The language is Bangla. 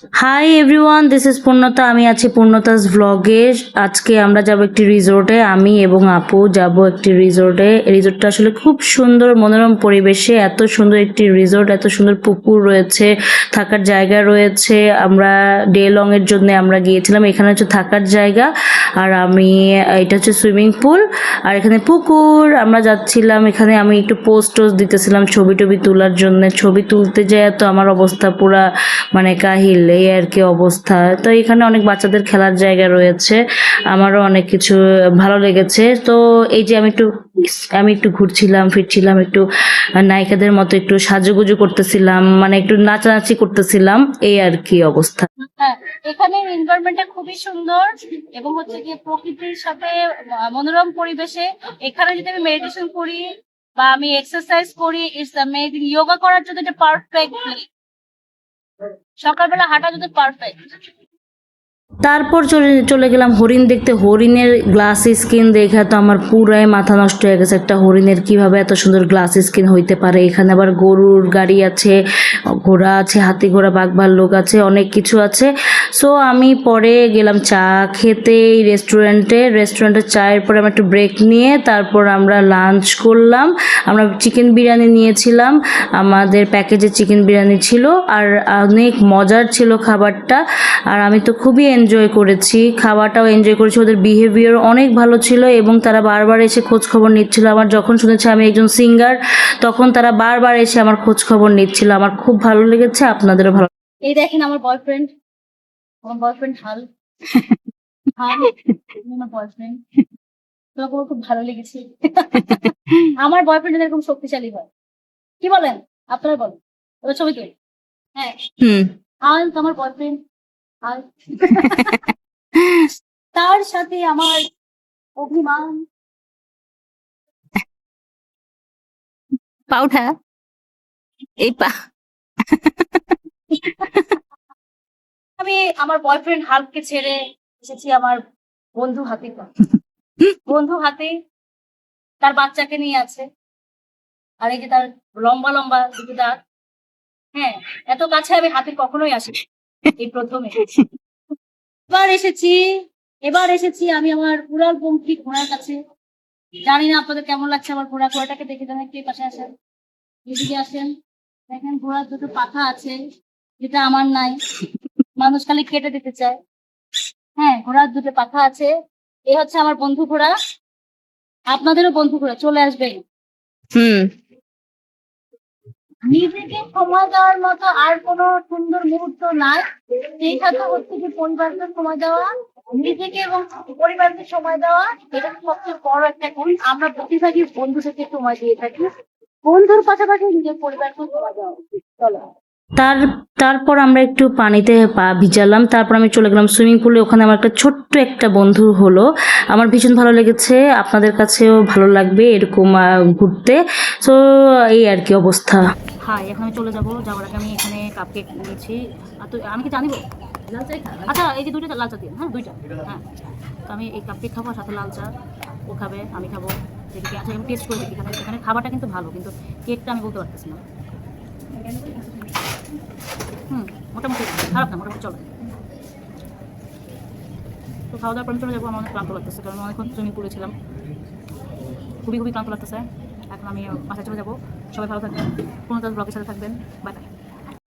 হাই এভরিওয়ান, দিস ইজ পূর্ণতা। আমি আছি পূর্ণতাস ভ্লগে। আজকে আমরা যাব একটি রিসোর্টে, আমি এবং আপু যাব একটি রিসোর্টে। রিসোর্টটা আসলে খুব সুন্দর, মনোরম পরিবেশে। এত সুন্দর একটি রিসোর্ট, এত সুন্দর পুকুর রয়েছে, থাকার জায়গা রয়েছে। আমরা ডে লং এর জন্য আমরা গিয়েছিলাম। এখানে হচ্ছে থাকার জায়গা, আর এটা হচ্ছে সুইমিং পুল, আর এখানে পুকুর। আমরা যাচ্ছিলাম, এখানে আমি একটু পোস্ট দিতেছিলাম ছবি টবি তোলার জন্য। ছবি তুলতে যেয়ে তো আমার অবস্থা পুরা মানে কাহিল, এই আর কি অবস্থা। তো এখানে অনেক বাচ্চাদের খেলার জায়গা রয়েছে, আমারও অনেক কিছু ভালো লেগেছে। তো এই যে আমি একটু ঘুরছিলাম ফিরছিলাম, একটু নায়িকাদের মতো একটু সাজুগুজু করতেছিলাম, মানে একটু নাচানাচি করতেছিলাম, এই আর কি অবস্থা। হ্যাঁ, এখানের এনভায়রনমেন্টটা খুবই সুন্দর এবং হচ্ছে গিয়ে প্রকৃতির সাথে মনোরম পরিবেশে এখানে যদি আমি মেডিটেশন করি বা আমি এক্সারসাইজ করি, ইটস অ্যামেজিং। যোগা করার জন্য এটা পারফেক্ট। সকালবেলা হাঁটা যদি পারফেক্ট। তারপর চলে গেলাম হরিণ দেখতে। হরিণের গ্লাস স্কিন দেখে তো আমার পুরাই মাথা নষ্ট হয়ে গেছে। একটা হরিণের কিভাবে এত সুন্দর গ্লাস স্কিন হইতে পারে। এখানে আবার গরুর গাড়ি আছে, ঘোড়া আছে, হাতি ঘোড়া, বাঘ ভাল্লুক আছে, অনেক কিছু আছে। সো আমি পরে গেলাম চা খেতে এই রেস্টুরেন্টে চায়ের পরে আমরা একটু ব্রেক নিয়ে তারপর আমরা লাঞ্চ করলাম। আমরা চিকেন বিরিয়ানি নিয়েছিলাম, আমাদের প্যাকেজে চিকেন বিরিয়ানি ছিল, আর অনেক মজার ছিল খাবারটা। আর আমি তো খুবই এনজয় করেছি, খাওয়াটাও এনজয় করেছি। ওদের বিহেভিয়ার অনেক ভালো ছিল এবং তারা বারবার এসে খোঁজ খবর নিচ্ছিল। আমার যখন শুনেছে আমি একজন সিঙ্গার, তখন তারা বারবার এসে আমার খোঁজ খবর নিচ্ছিল। আমার খুব ভালো লেগেছে, আপনাদেরও ভালো। এই দেখেন আমার বয়ফ্রেন্ড হাল আমার বয়ফ্রেন্ড। তোমাকে খুব ভালো লেগেছে। আমার বয়ফ্রেন্ড এরকম শক্তিশালী হয়, কি বলেন আপনারা? বলেন ওর ছবি তুলি। হ্যাঁ, হাল আমার বয়ফ্রেন্ড হাল। তার সাথে আমার অভিমান। পাউঠা এই পা আমি আমার বয়ফ্রেন্ড হালকে ছেড়ে এসেছি আমার বন্ধু হাতি। বন্ধু হাতি তার বাচ্চাকে নিয়ে আছে, আর এই যে তার লম্বা লম্বা দুটো দাঁত। হ্যাঁ, এত কাছে আমি হাতির কখনোই আসি, এই প্রথমে। এবার এসেছি আমি আমার উড়ালপঙ্খী ঘোড়ার কাছে। জানি না আপনাদের কেমন লাগছে আমার ঘোড়াটাকে দেখে। দেন একটু পাশে আসেন, এদিকে আসেন। দেখেন ঘোড়ার দুটো পাখা আছে, যেটা আমার নাই। মানুষ খালি কেটে দিতে চায়। হ্যাঁ, ঘোড়ার দুটো পাখা আছে। এ হচ্ছে আমার বন্ধু ঘোড়া, আপনাদেরও বন্ধু ঘোড়া। চলে আসবেন। নিজেকে সময় দেওয়ার মতো আর কোনো সুন্দর মুহূর্ত নাই। সেই সাথে হচ্ছে যে পরিবারকে সময় দেওয়া, নিজেকে এবং পরিবারকে সময় দেওয়া, এটা সবচেয়ে বড় একটা গুণ। আমরা বেশিরভাগই বন্ধু থেকে সময় দিয়ে থাকি, বন্ধুর পাশাপাশি নিজের পরিবারকেও সময় দেওয়া উচিত। চলো। তারপর আমরা একটু পানিতে পা ভিজালাম, তারপর আমি চলে গেলাম সুইমিং পুলে। ওখানে আমার একটা ছোট্ট একটা বন্ধু হলো, আমার ভীষণ ভালো লেগেছে। আপনাদের কাছেও ভালো লাগবে এরকম ঘুরতে। তো এই আর কি অবস্থা। হ্যাঁ, এখন আমি চলে যাবো। যাওয়ার আগে আমি এখানে কাপ কেক নিয়েছি। তো আমি কি জানিব লাল চা? আচ্ছা, এই যে দুইটা লাল চা দিন। হ্যাঁ, দুইটা। হ্যাঁ, তো আমি এই কাপ কেক খাবো, সাথে লাল চা। ও খাবে, আমি খাবো। দেখি আচ্ছা, আমি টেস্ট করে দেখি। এখানে খাবারটা কিন্তু ভালো, কিন্তু কেকটা আমি বলতে পারতেছি না। মোটামুটি খারাপ না, মোটামুটি চলে। তো খাওয়া দাওয়ার পর চলে যাবো। আমার অনেক ক্লান্ত লাগতেছে, কারণ অনেকক্ষণ সুইমিং পুলে ছিলাম। খুবই ক্লান্ত লাগতেছে। এখন আমি বাসায় চলে যাবো। সবাই ভালো থাকবেন, কোনো ব্লগের সাথে থাকবেন। Bye bye.